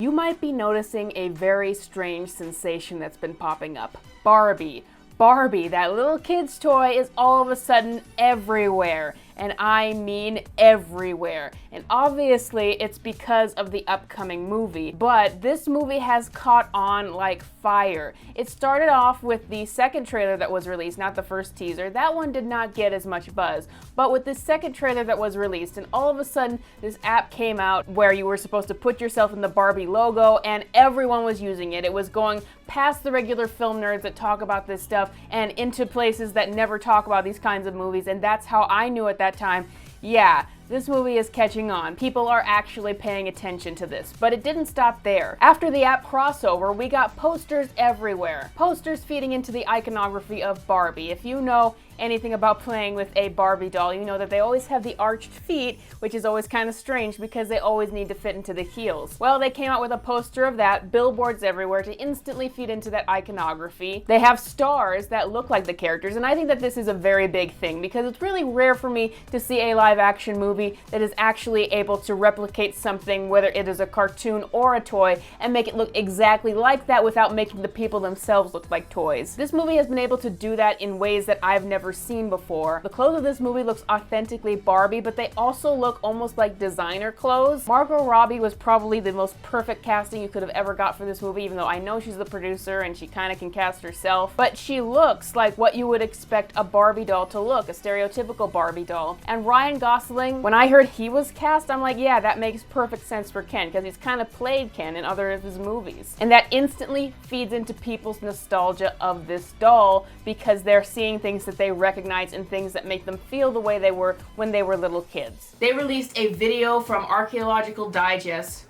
You might be noticing a very strange sensation that's been popping up. Barbie. Barbie, that little kid's toy, is all of a sudden everywhere. And I mean everywhere. And obviously it's because of the upcoming movie, but this movie has caught on like fire. It started off with the second trailer that was released, not the first teaser. That one did not get as much buzz, but with the second trailer that was released, and all of a sudden this app came out where you were supposed to put yourself in the Barbie logo, and everyone was using it. It was going past the regular film nerds that talk about this stuff and into places that never talk about these kinds of movies, and that's how I knew at that time, yeah, this movie is catching on. People are actually paying attention to this. But it didn't stop there. After the app crossover, we got posters everywhere. Posters feeding into the iconography of Barbie. If you know anything about playing with a Barbie doll, you know that they always have the arched feet, which is always kind of strange because they always need to fit into the heels. Well, they came out with a poster of that, billboards everywhere to instantly feed into that iconography. They have stars that look like the characters, and I think that this is a very big thing because it's really rare for me to see a live action movie that is actually able to replicate something, whether it is a cartoon or a toy, and make it look exactly like that without making the people themselves look like toys. This movie has been able to do that in ways that I've never seen before. The clothes of this movie looks authentically Barbie, but they also look almost like designer clothes. Margot Robbie was probably the most perfect casting you could have ever got for this movie, even though I know she's the producer and she kind of can cast herself, but she looks like what you would expect a Barbie doll to look, a stereotypical Barbie doll. And Ryan Gosling, when I heard he was cast, I'm like, yeah, that makes perfect sense for Ken, because he's kind of played Ken in other of his movies. And that instantly feeds into people's nostalgia of this doll because they're seeing things that they recognize and things that make them feel the way they were when they were little kids. They released a video from Archaeological Digest,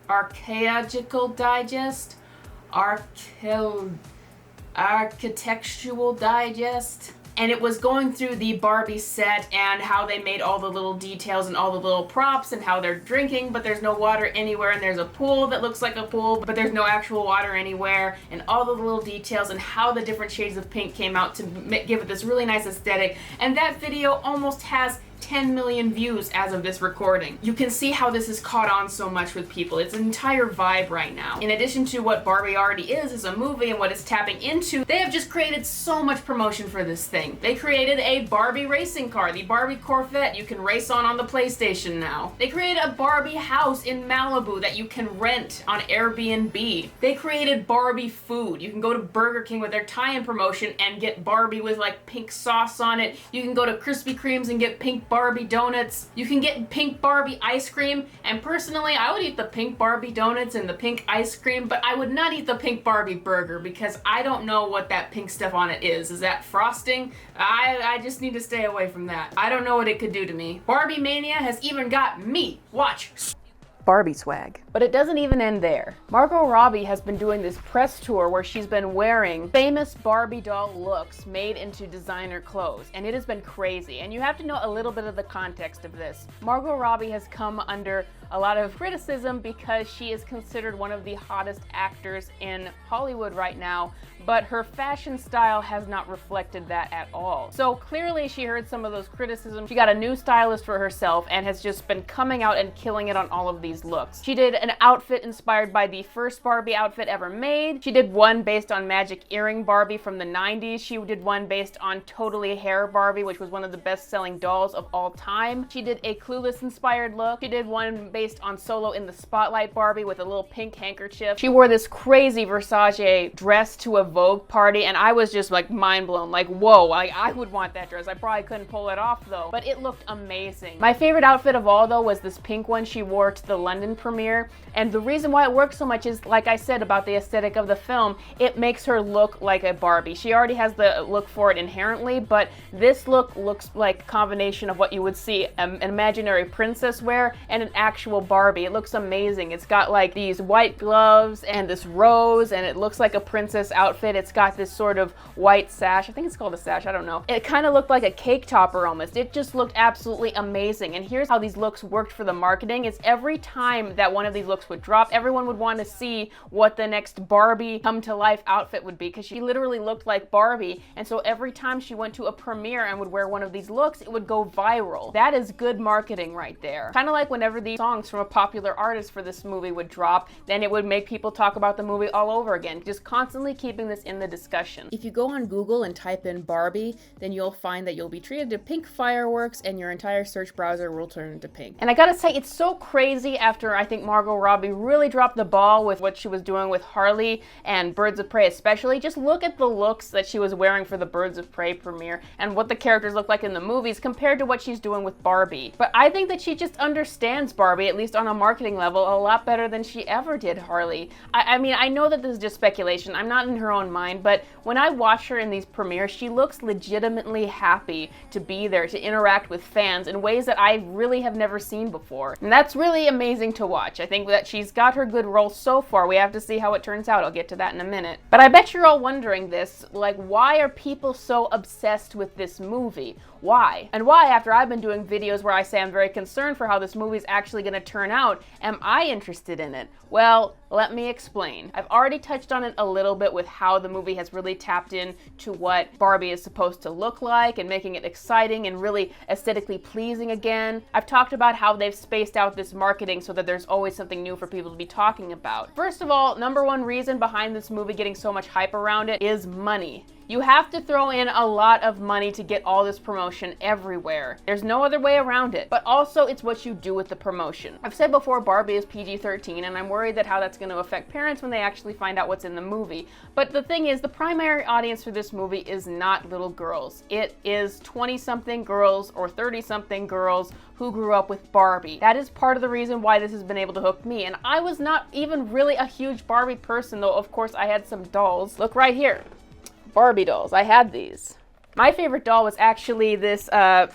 Archaeological Digest, Architectural Digest, and it was going through the Barbie set and how they made all the little details and all the little props and how they're drinking, but there's no water anywhere, and there's a pool that looks like a pool, but there's no actual water anywhere, and all the little details and how the different shades of pink came out to give it this really nice aesthetic. And that video almost has 10 million views as of this recording. You can see how this has caught on so much with people. It's an entire vibe right now. In addition to what Barbie already is as a movie and what it's tapping into, they have just created so much promotion for this thing. They created a Barbie racing car, the Barbie Corvette you can race on the PlayStation now. They created a Barbie house in Malibu that you can rent on Airbnb. They created Barbie food. You can go to Burger King with their tie-in promotion and get Barbie with like pink sauce on it. You can go to Krispy Kreme's and get pink Barbie donuts. You can get pink Barbie ice cream, and personally I would eat the pink Barbie donuts and the pink ice cream, but I would not eat the pink Barbie burger because I don't know what that pink stuff on it is. Is that frosting? I just need to stay away from that. I don't know what it could do to me. Barbie Mania has even got me. Watch. Barbie swag. But it doesn't even end there. Margot Robbie has been doing this press tour where she's been wearing famous Barbie doll looks made into designer clothes, and it has been crazy. And you have to know a little bit of the context of this. Margot Robbie has come under a lot of criticism because she is considered one of the hottest actors in Hollywood right now, but her fashion style has not reflected that at all. So clearly she heard some of those criticisms. She got a new stylist for herself and has just been coming out and killing it on all of these looks. She did an outfit inspired by the first Barbie outfit ever made. She did one based on Magic Earring Barbie from the 90s. She did one based on Totally Hair Barbie, which was one of the best-selling dolls of all time. She did a Clueless inspired look. She did one based on Solo in the Spotlight Barbie with a little pink handkerchief. She wore this crazy Versace dress to a Vogue party, and I was just like mind blown, like whoa, like I would want that dress. I probably couldn't pull it off though, but it looked amazing. My favorite outfit of all though was this pink one she wore to the London premiere, and the reason why it works so much is, like I said about the aesthetic of the film, it makes her look like a Barbie. She already has the look for it inherently, but this look looks like a combination of what you would see an imaginary princess wear and an actual Barbie. It looks amazing. It's got like these white gloves and this rose, and it looks like a princess outfit. It's got this sort of white sash. I think it's called a sash, I don't know. It kind of looked like a cake topper almost. It just looked absolutely amazing. And here's how these looks worked for the marketing. It's every time that one of these looks would drop, everyone would want to see what the next Barbie come to life outfit would be, because she literally looked like Barbie. And so every time she went to a premiere and would wear one of these looks, it would go viral. That is good marketing right there. Kind of like whenever these songs songs from a popular artist for this movie would drop, then it would make people talk about the movie all over again, just constantly keeping this in the discussion. If you go on Google and type in Barbie, then you'll find that you'll be treated to pink fireworks and your entire search browser will turn into pink. And I gotta say, it's so crazy after I think Margot Robbie really dropped the ball with what she was doing with Harley and Birds of Prey especially. Just look at the looks that she was wearing for the Birds of Prey premiere and what the characters look like in the movies compared to what she's doing with Barbie. But I think that she just understands Barbie, at least on a marketing level, a lot better than she ever did Harley. I mean, I know that this is just speculation. I'm not in her own mind, but when I watch her in these premieres, she looks legitimately happy to be there, to interact with fans in ways that I really have never seen before. And that's really amazing to watch. I think that she's got her good role so far. We have to see how it turns out. I'll get to that in a minute. But I bet you're all wondering this, like, why are people so obsessed with this movie? Why? And why, after I've been doing videos where I say I'm very concerned for how this movie is actually going to turn out, am I interested in it? Well, let me explain. I've already touched on it a little bit with how the movie has really tapped into what Barbie is supposed to look like and making it exciting and really aesthetically pleasing again. I've talked about how they've spaced out this marketing so that there's always something new for people to be talking about. First of all, number one reason behind this movie getting so much hype around it is money. You have to throw in a lot of money to get all this promotion everywhere. There's no other way around it. But also, it's what you do with the promotion. I've said before, Barbie is PG-13, and I'm worried that how that's going to affect parents when they actually find out what's in the movie. But the thing is, the primary audience for this movie is not little girls. It is 20-something girls or 30-something girls who grew up with Barbie. That is part of the reason why this has been able to hook me. And I was not even really a huge Barbie person, though of course I had some dolls. Look right here. Barbie dolls. I had these. My favorite doll was actually this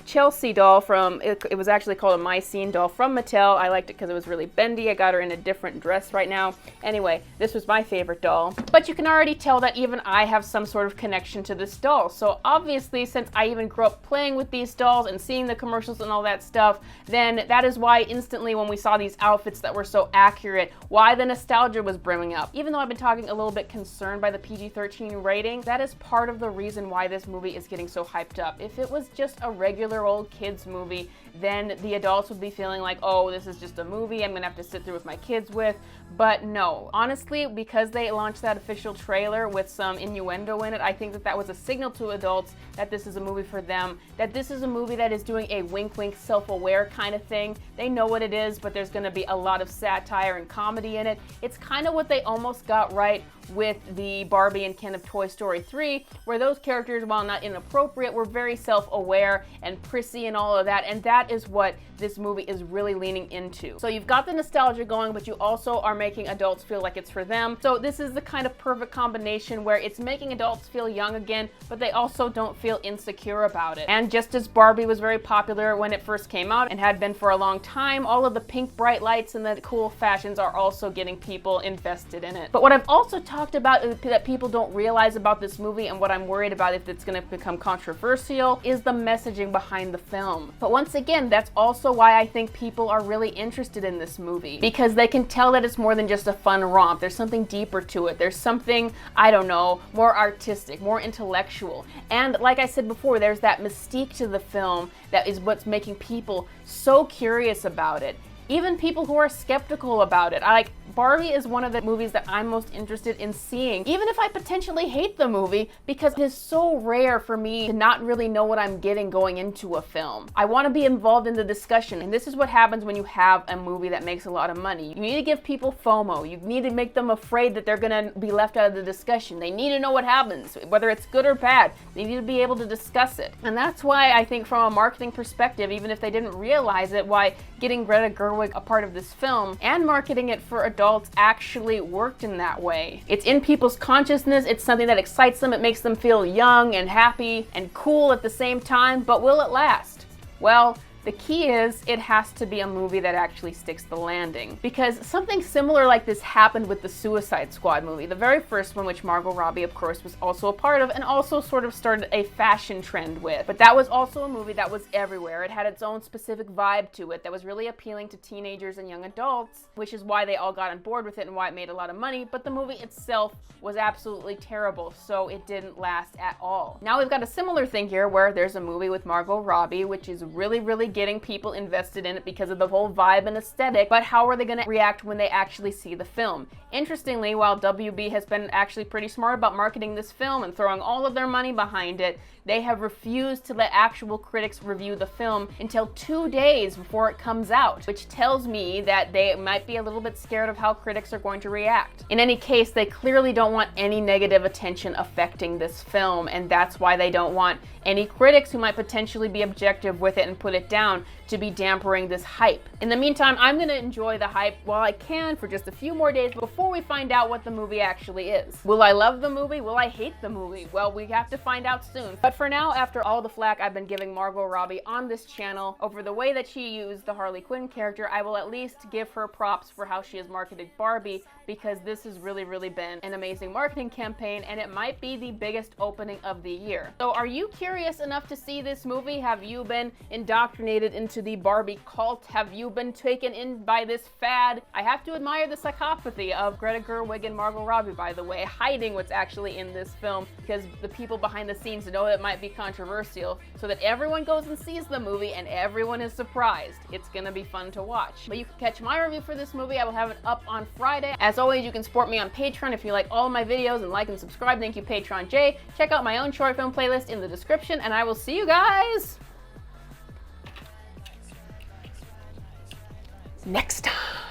Chelsea doll from, it was actually called a My Scene doll from Mattel. I liked it because it was really bendy. I got her in a different dress right now. Anyway, this was my favorite doll. But you can already tell that even I have some sort of connection to this doll. So obviously, since I even grew up playing with these dolls and seeing the commercials and all that stuff, then that is why instantly when we saw these outfits that were so accurate, why the nostalgia was brimming up. Even though I've been talking a little bit concerned by the PG-13 rating, that is part of the reason why this movie is getting so hyped up. If it was just a regular old kids movie, then the adults would be feeling like, oh, this is just a movie I'm gonna have to sit through with my kids with. But no, honestly, because they launched that official trailer with some innuendo in it, I think that that was a signal to adults that this is a movie for them, that this is a movie that is doing a wink-wink, self-aware kind of thing. They know what it is, but there's gonna be a lot of satire and comedy in it. It's kind of what they almost got right with the Barbie and Ken of Toy Story 3, where those characters, while not inappropriate, were very self-aware and prissy and all of that, and that is what this movie is really leaning into. So you've got the nostalgia going, but you also are making adults feel like it's for them. So this is the kind of perfect combination where it's making adults feel young again, but they also don't feel insecure about it. And just as Barbie was very popular when it first came out and had been for a long time, all of the pink bright lights and the cool fashions are also getting people invested in it. But what I've also talked about that people don't realize about this movie, and what I'm worried about if it's going to become controversial, is the messaging behind the film. But once again, that's also why I think people are really interested in this movie, because they can tell that it's more than just a fun romp. There's something deeper to it. There's something, I don't know, more artistic, more intellectual. And like I said before, there's that mystique to the film that is what's making people so curious about it. Even people who are skeptical about it. Barbie is one of the movies that I'm most interested in seeing, even if I potentially hate the movie, because it is so rare for me to not really know what I'm getting going into a film. I want to be involved in the discussion, and this is what happens when you have a movie that makes a lot of money. You need to give people FOMO. You need to make them afraid that they're gonna be left out of the discussion. They need to know what happens, whether it's good or bad. They need to be able to discuss it. And that's why I think from a marketing perspective, even if they didn't realize it, why getting Greta Gerwig a part of this film and marketing it for adults actually worked in that way. It's in people's consciousness. It's something that excites them. It makes them feel young and happy and cool at the same time. But will it last? Well, the key is it has to be a movie that actually sticks the landing. Because something similar like this happened with the Suicide Squad movie, the very first one, which Margot Robbie, of course, was also a part of and also sort of started a fashion trend with. But that was also a movie that was everywhere. It had its own specific vibe to it that was really appealing to teenagers and young adults, which is why they all got on board with it and why it made a lot of money. But the movie itself was absolutely terrible, so it didn't last at all. Now we've got a similar thing here where there's a movie with Margot Robbie, which is really, really getting people invested in it because of the whole vibe and aesthetic, but how are they going to react when they actually see the film? Interestingly, while WB has been actually pretty smart about marketing this film and throwing all of their money behind it, they have refused to let actual critics review the film until 2 days before it comes out, which tells me that they might be a little bit scared of how critics are going to react. In any case, they clearly don't want any negative attention affecting this film, and that's why they don't want any critics who might potentially be objective with it and put it down to be dampering this hype. In the meantime, I'm going to enjoy the hype while I can for just a few more days before we find out what the movie actually is. Will I love the movie? Will I hate the movie? Well, we have to find out soon. But for now, after all the flack I've been giving Margot Robbie on this channel over the way that she used the Harley Quinn character, I will at least give her props for how she has marketed Barbie, because this has really been an amazing marketing campaign, and it might be the biggest opening of the year. So are you curious enough to see this movie? Have you been indoctrinated into the Barbie cult? Have you been taken in by this fad? I have to admire the psychopathy of Greta Gerwig and Margot Robbie, by the way, hiding what's actually in this film, because the people behind the scenes know it might be controversial, so that everyone goes and sees the movie and everyone is surprised. It's gonna be fun to watch. But you can catch my review for this movie. I will have it up on Friday. As always, you can support me on Patreon if you like all of my videos, and like and subscribe. Thank you, Patreon J. Check out my own short film playlist in the description, and I will see you guys next time.